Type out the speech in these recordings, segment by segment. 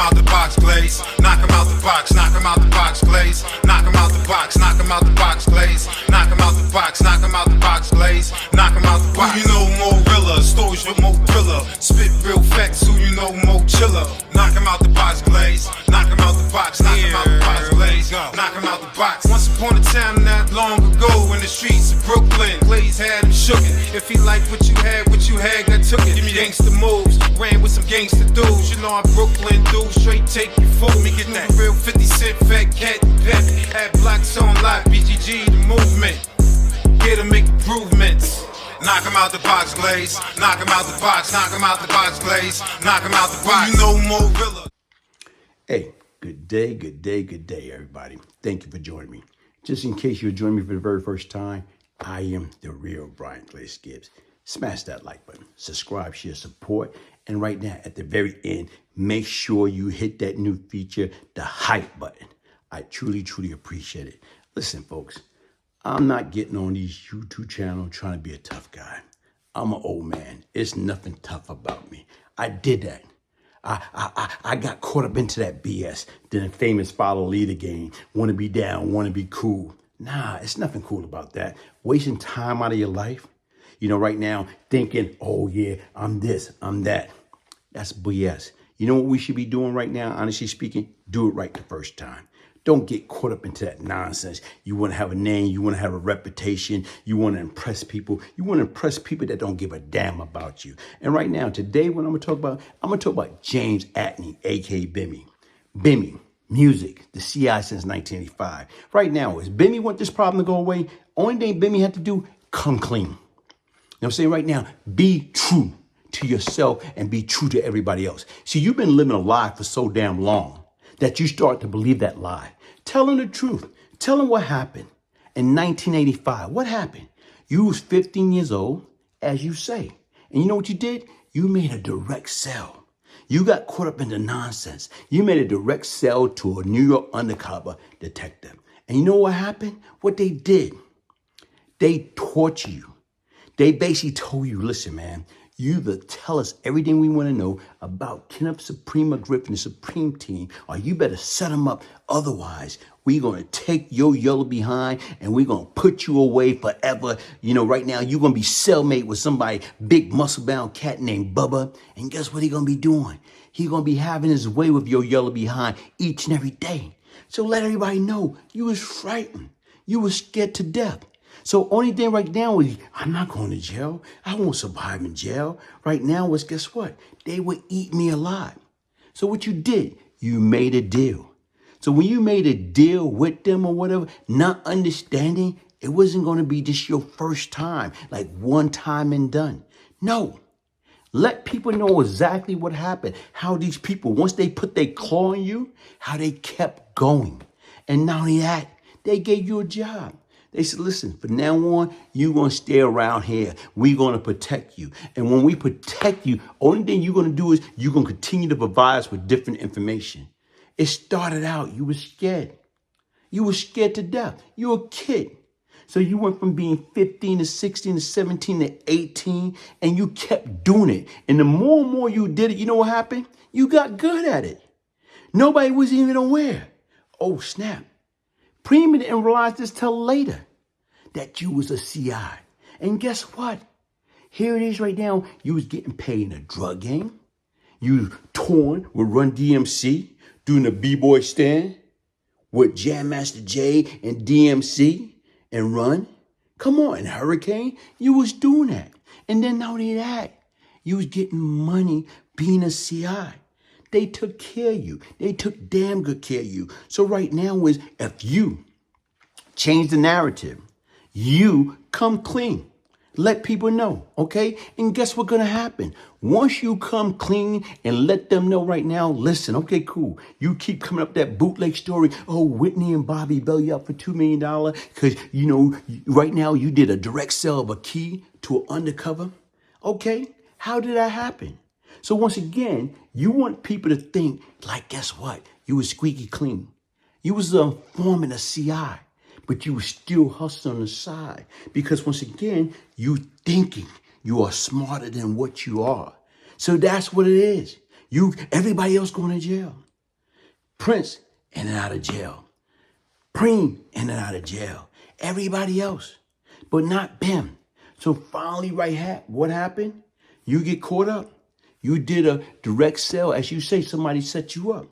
out the box, Glaze. Knock him out the box, knock him out the box, Glaze. Knock him out the box, knock him out the box, Glaze. Knock him out the box, knock him out the box, Glaze. Knock him out the box. Who you know more realer, stories with more thriller. Spit real facts, who you know more chiller. Knock him out the box, Glaze. Knock him out the box, knock him out the box, Glaze. Knock him out the box. Once upon a time not long ago in the streets of Brooklyn, Glaze had him shookin'. If he liked what you had, God took it. Give me gangsta moves, ran with some gangsta dudes. You know I'm Brooklyn dude, straight take you fool. Me get that real 50 Cent, fat cat, pep. Had blocks on live, BGG, the movement. Here to make improvements. Knock him out the box, Glaze. Knock him out the box, knock him out the box, Glaze. Knock him out the box. You know more realer. Hey, good day, everybody. Thank you for joining me. Just in case you're joining me for the very first time, I am the real Brian Glaze Gibbs. Smash that like button, subscribe, share, support, and right now at the very end, make sure you hit that new feature, the hype button. I truly appreciate it. Listen, folks, I'm not getting on these YouTube channels trying to be a tough guy. I'm an old man. It's nothing tough about me. I did that. I got caught up into that BS. The famous follow leader game. Want to be down, want to be cool. Nah, it's nothing cool about that. Wasting time out of your life. You know, right now, thinking, oh yeah, I'm this, I'm that. That's BS. You know what we should be doing right now, honestly speaking? Do it right the first time. Don't get caught up into that nonsense. You want to have a name, you want to have a reputation, you want to impress people. You want to impress people that don't give a damn about you. And right now, today, what I'm going to talk about James Antney, aka Bimmy. Bimmy, music, the CI since 1985. Right now, is Bimmy want this problem to go away? Only thing Bimmy had to do, come clean. You know what I'm saying? Right now, be true to yourself and be true to everybody else. See, you've been living a lie for so damn long that you start to believe that lie. Tell them the truth. Tell them what happened in 1985. What happened? You was 15 years old, as you say. And you know what you did? You made a direct sell. You got caught up in the nonsense. You made a direct sell to a New York undercover detective. And you know what happened? What they did? They tortured you. They basically told you, listen, man, you either tell us everything we want to know about Kenneth Suprema Griffin, the Supreme Team, or you better set them up. Otherwise, we're going to take your yellow behind and we're going to put you away forever. You know, right now, you're going to be cellmate with somebody, big muscle-bound cat named Bubba. And guess what he's going to be doing? He's going to be having his way with your yellow behind each and every day. So let everybody know you was frightened. You was scared to death. So only thing right now is, I'm not going to jail. I won't survive in jail. Right now is, guess what? They would eat me alive. So what you did, you made a deal. So when you made a deal with them or whatever, not understanding, it wasn't going to be just your first time, like one time and done. No. Let people know exactly what happened, how these people, once they put their claw on you, how they kept going. And not only that, they gave you a job. They said, listen, from now on, you're going to stay around here. We're going to protect you. And when we protect you, only thing you're going to do is you're going to continue to provide us with different information. It started out, you were scared. You were scared to death. You were a kid. So you went from being 15 to 16 to 17 to 18, and you kept doing it. And the more and more you did it, you know what happened? You got good at it. Nobody was even aware. Oh, snap. Prima didn't realize this till later, that you was a CI. And guess what? Here it is right now. You was getting paid in a drug game. You was touring with Run DMC, doing the B-Boy stand with Jam Master Jay and DMC and Run. Come on, Hurricane. You was doing that. And then not only that, you was getting money being a CI. They took care of you. They took damn good care of you. So right now is, if you change the narrative, you come clean. Let people know, okay? And guess what's going to happen? Once you come clean and let them know right now, listen, okay, cool. You keep coming up that bootleg story. Oh, Whitney and Bobby bail you out for $2 million because, you know, right now you did a direct sell of a key to an undercover. Okay, how did that happen? So once again, you want people to think, like, guess what? You was squeaky clean. You was a informant, a CI, but you was still hustling on the side. Because once again, you thinking you are smarter than what you are. So that's what it is. Everybody else going to jail. Prince in and out of jail. Preem in and out of jail. Everybody else, but not Bim. So finally, what happened? You get caught up. You did a direct sell. As you say, somebody set you up.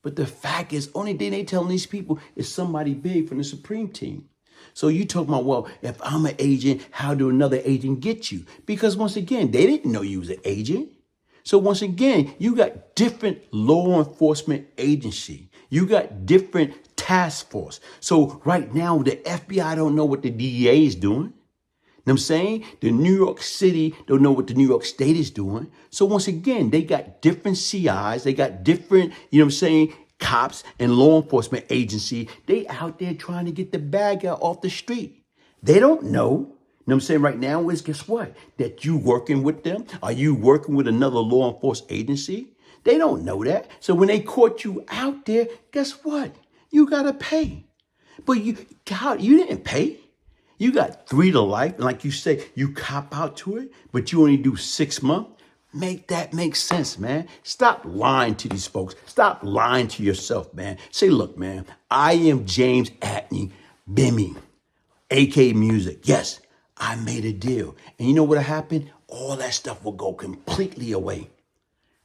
But the fact is, only thing they telling these people is somebody big from the Supreme team. So you talking about, well, if I'm an agent, how do another agent get you? Because once again, they didn't know you was an agent. So once again, you got different law enforcement agency. You got different task force. So right now, the FBI don't know what the DEA is doing. You know what I'm saying? The New York City don't know what the New York State is doing. So once again, they got different CIs. They got different, you know what I'm saying, cops and law enforcement agency. They out there trying to get the bag out off the street. They don't know. You know what I'm saying right now is, guess what? That you working with them? Are you working with another law enforcement agency? They don't know that. So when they caught you out there, guess what? You got to pay. But you didn't pay. You got 3 to life. And like you say, you cop out to it, but you only do 6 months. Make that make sense, man. Stop lying to these folks. Stop lying to yourself, man. Say, look, man, I am James Antney, Bimmy, AK Music. Yes, I made a deal. And you know what happened? All that stuff will go completely away.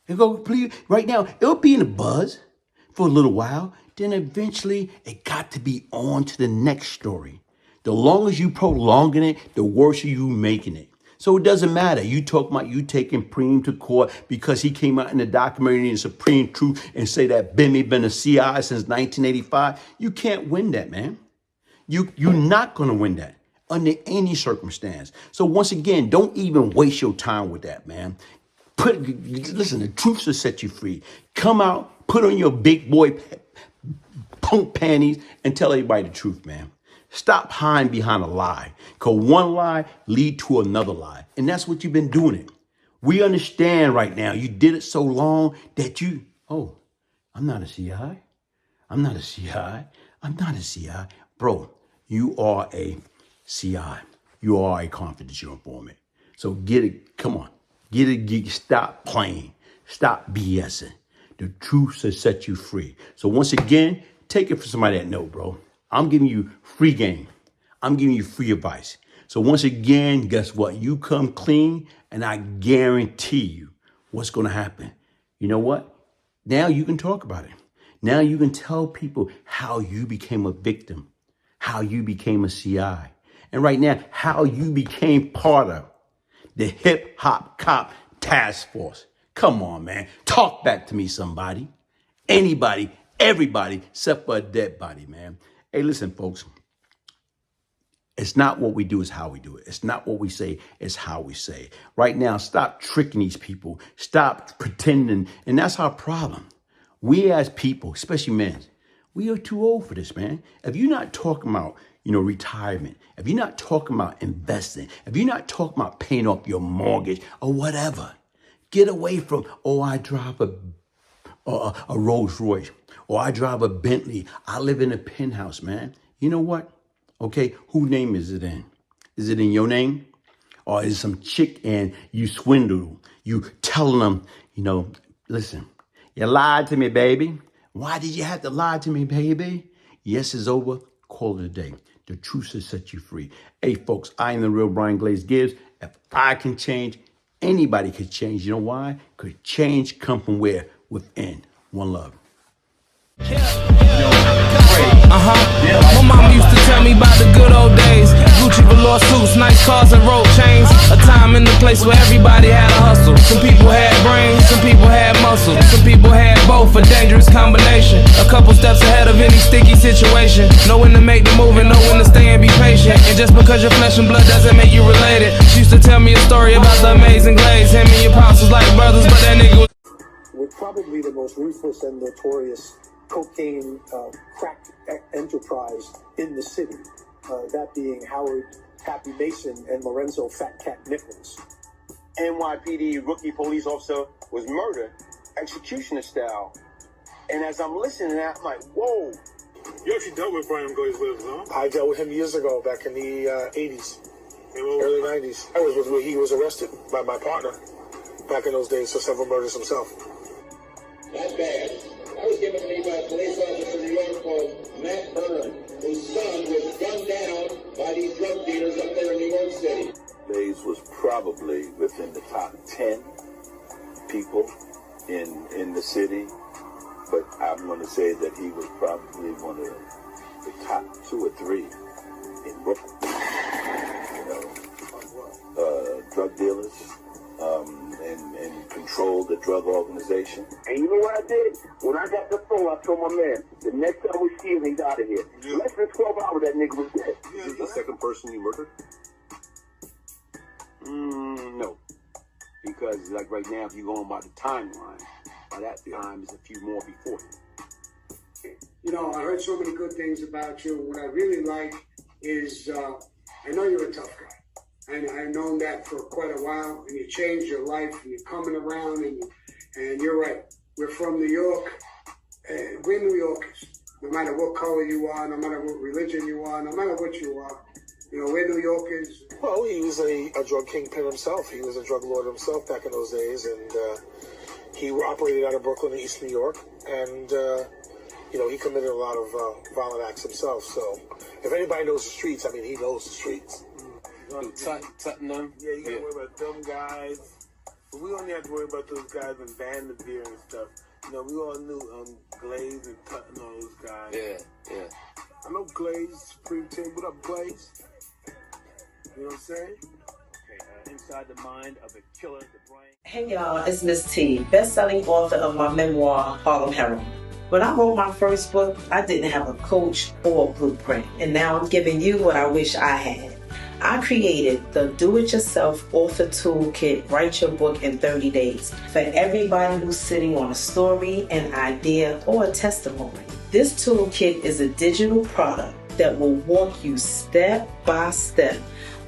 It'll go completely, right now, it'll be in a buzz for a little while. Then eventually, it got to be on to the next story. The longer you prolonging it, the worse you making it. So it doesn't matter. You talk about you taking Preem to court because he came out in the documentary in Supreme Truth and say that Bimmy been a CI since 1985. You can't win that, man. You're not going to win that under any circumstance. So once again, don't even waste your time with that, man. Listen, the truth will set you free. Come out, put on your big boy punk panties and tell everybody the truth, man. Stop hiding behind a lie, because one lie lead to another lie. And that's what you've been doing it. We understand right now. You did it so long that I'm not a CI. I'm not a CI. I'm not a CI. Bro, you are a CI. You are a confidential informant. So get it. Come on. Get it. Stop playing. Stop BSing. The truth will set you free. So once again, take it from somebody that know, bro. I'm giving you free game. I'm giving you free advice. So once again, guess what? You come clean and I guarantee you what's going to happen. You know what? Now you can talk about it. Now you can tell people how you became a victim, how you became a CI. And right now, how you became part of the hip hop cop task force. Come on, man. Talk back to me, somebody. Anybody, everybody, except for a dead body, man. Hey, listen, folks. It's not what we do, it's how we do it. It's not what we say, it's how we say it. Right now, stop tricking these people. Stop pretending. And that's our problem. We as people, especially men, we are too old for this, man. If you're not talking about, retirement, if you're not talking about investing, if you're not talking about paying off your mortgage or whatever, get away from, I drive a Rolls Royce, or I drive a Bentley. I live in a penthouse, man. You know what? Okay, whose name is it in? Is it in your name? Or is it some chick and you swindle? You telling them, listen, you lied to me, baby. Why did you have to lie to me, baby? Yes, it's over. Call it a day. The truth will set you free. Hey, folks, I am the real Brian Glaze Gibbs. If I can change, anybody can change. You know why? Because change come from where? Within. One love. My mom used to tell me about the good old days. Gucci velour suits, nice cars and rope chains. A time and a place where everybody had a hustle. Some people had brains, some people had muscle. Some people had both, a dangerous combination. A couple steps ahead of any sticky situation. Know when to make the move and know when to stay and be patient. And just because your flesh and blood doesn't make you related. She used to tell me a story about the amazing Glaze. Him and your pops was like brothers, but that nigga was... We're probably the most ruthless and notorious cocaine crack enterprise in the city, that being Howard Happy Mason and Lorenzo Fat Cat Nichols. NYPD rookie police officer was murdered, executioner style. And as I'm listening, I'm like, whoa. You actually dealt with Brian Glaze Gibbs, huh? I dealt with him years ago, back in the 80s, early 90s. I was where he was arrested by my partner back in those days for several murders himself. That's bad. I was given to me by police in the city, but I'm going to say that he was probably one of the top 2 or 3 in Brooklyn. Drug dealers, and controlled the drug organization. And you know what I did? When I got the phone, I told my man, the next time we see him, he's out of here. Yeah. Less than 12 hours, that nigga was dead. Yeah, Is this the second person you murdered? No. Because, like, right now, if you're going by the timeline, by that time, there's a few more before him. You know, I heard so many good things about you. What I really like is, I know you're a tough guy. And I've known that for quite a while. And you changed your life, and you're coming around, and you're right. We're from New York. We're New Yorkers. No matter what color you are, no matter what religion you are, no matter what you are. You know, we're New Yorkers. Well, he was a drug kingpin himself. He was a drug lord himself back in those days, and he operated out of Brooklyn and East New York, and you know, he committed a lot of violent acts himself. So, if anybody knows the streets, I mean, he knows the streets. Tottenham. Yeah, you gotta worry about them guys. But we only have to worry about those guys in Vanderveer and stuff. You know, we all knew Glaze and Tutton, all those guys. Yeah. I know Glaze, Supreme Team. What up, Glaze? You know what I'm saying? Okay, inside the mind of a killer, the Brian. Hey y'all, it's Miss T, best-selling author of my memoir, Harlem Heroine. When I wrote my first book, I didn't have a coach or a blueprint, and now I'm giving you what I wish I had. I created the Do-It-Yourself Author Toolkit, Write Your Book in 30 Days, for everybody who's sitting on a story, an idea, or a testimony. This toolkit is a digital product that will walk you step by step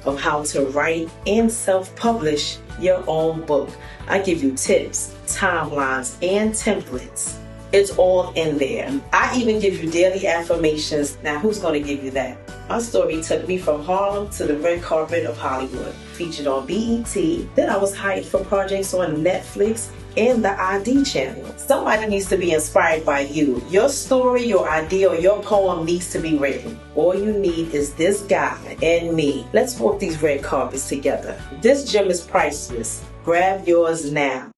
of how to write and self-publish your own book. I give you tips, timelines, and templates. It's all in there. I even give you daily affirmations. Now, who's going to give you that? My story took me from Harlem to the red carpet of Hollywood. Featured on BET. Then I was hired for projects on Netflix and the ID channel. Somebody needs to be inspired by you. Your story, your idea, or your poem needs to be written. All you need is this guy and me. Let's walk these red carpets together. This gem is priceless. Grab yours now.